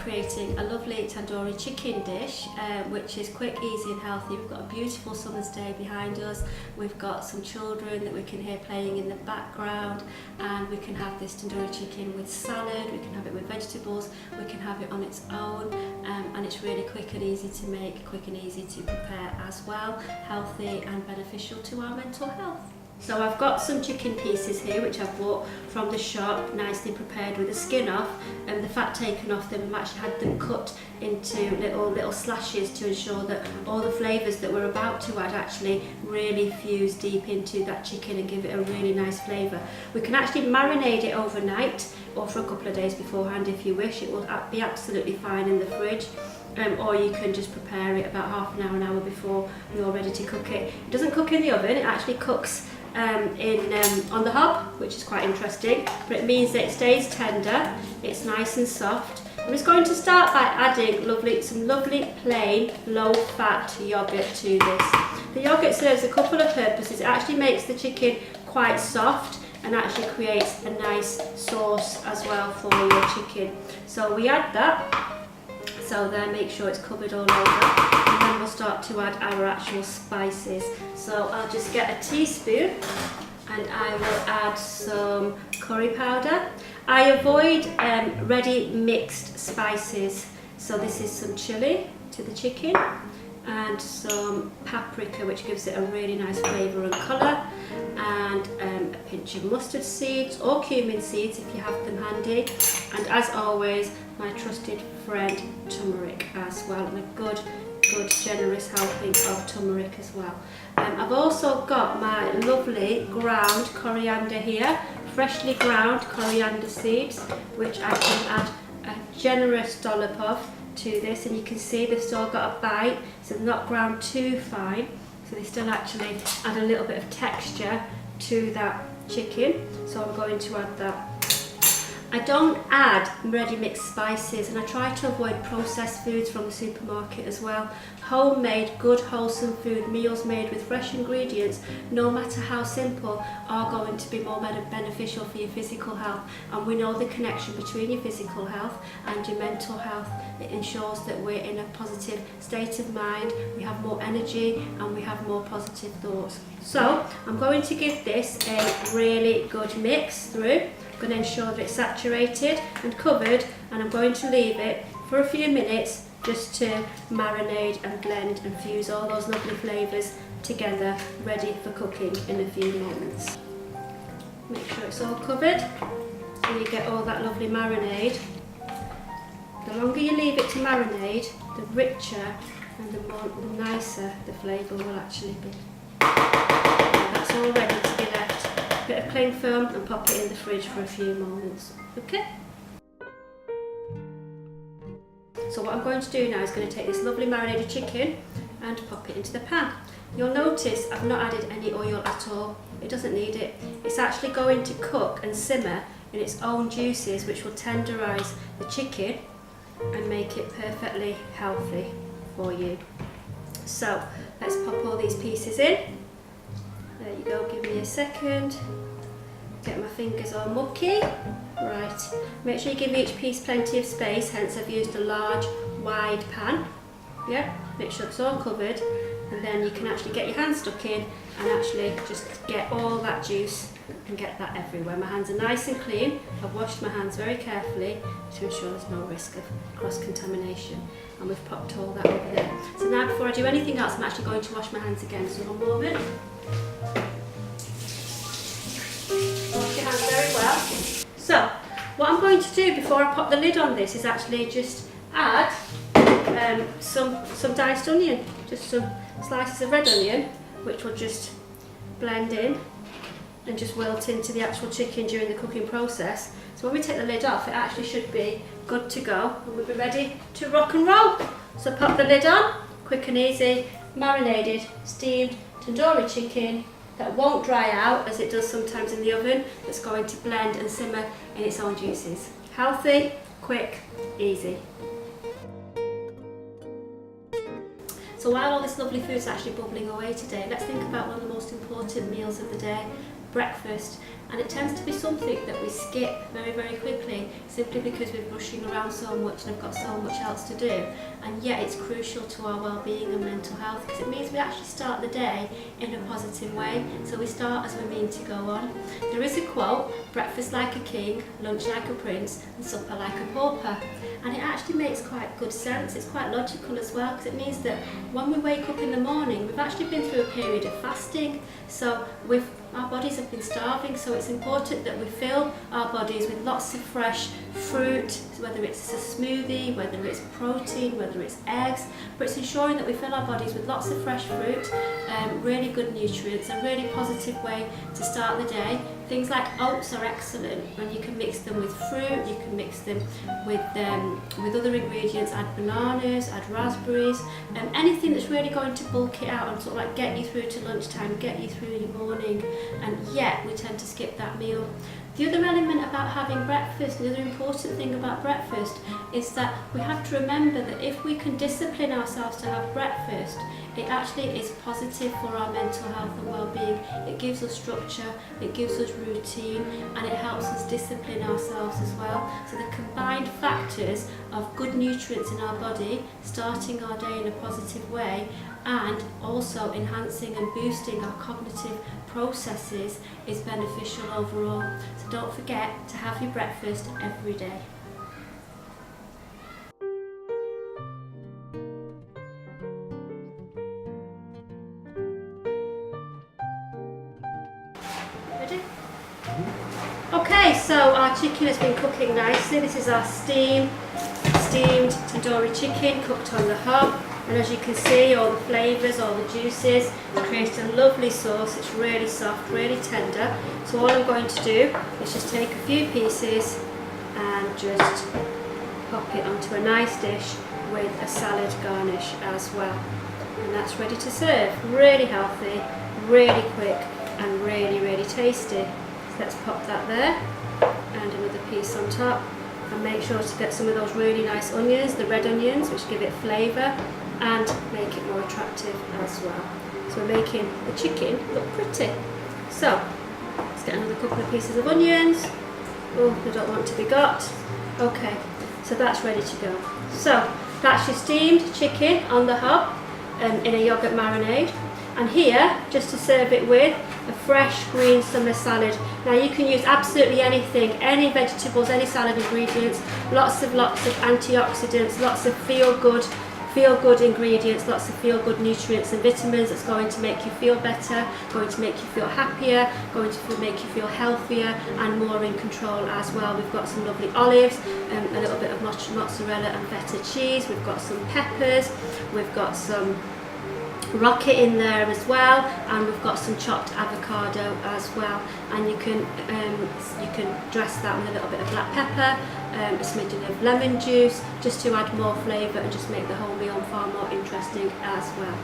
creating a lovely tandoori chicken dish, which is quick, easy and healthy. We've got a beautiful summer's day behind us. We've got some children that we can hear playing in the background, and we can have this tandoori chicken with salad, we can have it with vegetables, we can have it on its own, and it's really quick and easy to make, quick and easy to prepare as well, healthy and beneficial to our mental health. So I've got some chicken pieces here which I've bought from the shop, nicely prepared with the skin off and the fat taken off them. I've actually had them cut into little slashes to ensure that all the flavours that we're about to add actually really fuse deep into that chicken and give it a really nice flavour. We can actually marinate it overnight or for a couple of days beforehand if you wish. It will be absolutely fine in the fridge. Or you can just prepare it about half an hour before you're ready to cook it. It doesn't cook in the oven, it actually cooks on the hob, which is quite interesting, but it means that it stays tender, it's nice and soft. I'm just going to start by adding some lovely plain low fat yoghurt to this. The yoghurt serves a couple of purposes. It actually makes the chicken quite soft and actually creates a nice sauce as well for your chicken. So we add that. So there, make sure it's covered all over, and then we'll start to add our actual spices. So I'll just get a teaspoon and I will add some curry powder. I avoid ready mixed spices, so this is some chilli to the chicken and some paprika, which gives it a really nice flavour and colour, and a pinch of mustard seeds or cumin seeds if you have them handy, and as always my trusted friend turmeric as well, and a good generous helping of turmeric as well. I've also got my lovely ground coriander here, freshly ground coriander seeds, which I can add a generous dollop of to this, and you can see they've still got a bite, so they're not ground too fine, so they still actually add a little bit of texture to that chicken. So I'm going to add that. I don't add ready mixed spices, and I try to avoid processed foods from the supermarket as well. Homemade, good wholesome food, meals made with fresh ingredients, no matter how simple, are going to be more beneficial for your physical health. And we know the connection between your physical health and your mental health. It ensures that we're in a positive state of mind, we have more energy and we have more positive thoughts. So I'm going to give this a really good mix through. I'm going to ensure that it's saturated and covered, and I'm going to leave it for a few minutes just to marinate and blend and fuse all those lovely flavours together, ready for cooking in a few moments. Make sure it's all covered so you get all that lovely marinade. The longer you leave it to marinate, the richer and the nicer the flavour will actually be. That's all ready to be left. Bit of cling film and pop it in the fridge for a few moments. Okay? So what I'm going to do now is going to take this lovely marinated chicken and pop it into the pan. You'll notice I've not added any oil at all. It doesn't need it. It's actually going to cook and simmer in its own juices, which will tenderise the chicken and make it perfectly healthy for you. So let's pop all these pieces in. There you go, give me a second. Get my fingers all mucky. Right, make sure you give each piece plenty of space, hence I've used a large, wide pan. Yeah, make sure it's all covered, and then you can actually get your hands stuck in and actually just get all that juice and get that everywhere. My hands are nice and clean. I've washed my hands very carefully to ensure there's no risk of cross-contamination, and we've popped all that over there. So now before I do anything else, I'm actually going to wash my hands again, so one moment. Wash your hands very well. So what I'm going to do before I pop the lid on this is actually just add some diced onion, just some slices of red onion, which will just blend in and just wilt into the actual chicken during the cooking process. So when we take the lid off, it actually should be good to go and we'll be ready to rock and roll. So pop the lid on, quick and easy, marinated, steamed tandoori chicken that won't dry out as it does sometimes in the oven, that's going to blend and simmer in its own juices. Healthy, quick, easy. So while all this lovely food is actually bubbling away today, let's think about one of the most important meals of the day, breakfast. and it tends to be something that we skip very, very quickly simply because we're rushing around so much and have got so much else to do, and yet it's crucial to our well-being and mental health because it means we actually start the day in a positive way, so we start as we mean to go on. There is a quote, breakfast like a king, lunch like a prince and supper like a pauper, and it actually makes quite good sense. It's quite logical as well because it means that when we wake up in the morning we've actually been through a period of fasting, so our bodies have been starving, so it's important that we fill our bodies with lots of fresh fruit, whether it's a smoothie, whether it's protein, whether it's eggs, but it's ensuring that we fill our bodies with lots of fresh fruit, really good nutrients, a really positive way to start the day. Things like oats are excellent, and you can mix them with fruit, you can mix them with other ingredients, add bananas, add raspberries, anything that's really going to bulk it out and sort of like get you through to lunchtime, get you through your morning, and yet we tend to skip that meal. The other element about having breakfast, the other important thing about breakfast is that we have to remember that if we can discipline ourselves to have breakfast, it actually is positive for our mental health and well-being. It gives us structure, it gives us routine, and it helps us discipline ourselves as well. So the combined factors of good nutrients in our body, starting our day in a positive way, and also enhancing and boosting our cognitive processes is beneficial overall. So don't forget to have your breakfast every day. Ready? Okay, so our chicken has been cooking nicely. This is our steamed tandoori chicken cooked on the hob. And as you can see, all the flavours, all the juices, create a lovely sauce. It's really soft, really tender. So all I'm going to do is just take a few pieces and just pop it onto a nice dish with a salad garnish as well. And that's ready to serve. Really healthy, really quick, and really, really tasty. So let's pop that there, and another piece on top. And make sure to get some of those really nice onions, the red onions, which give it flavour and make it more attractive as well. So we're making the chicken look pretty. So let's get another couple of pieces of onions. Oh, they don't want to be got. Okay, so that's ready to go. So that's your steamed chicken on the hob in a yogurt marinade. And here, just to serve it with, a fresh green summer salad. Now you can use absolutely anything, any vegetables, any salad ingredients, lots of antioxidants, lots of feel good ingredients, lots of feel good nutrients and vitamins that's going to make you feel better, going to make you feel happier, going to make you feel healthier and more in control as well. We've got some lovely olives, a little bit of mozzarella and feta cheese, we've got some peppers, we've got some rocket in there as well, and we've got some chopped avocado as well, and you can dress that with a little bit of black pepper, a smidgen of lemon juice, just to add more flavour and just make the whole meal far more interesting as well.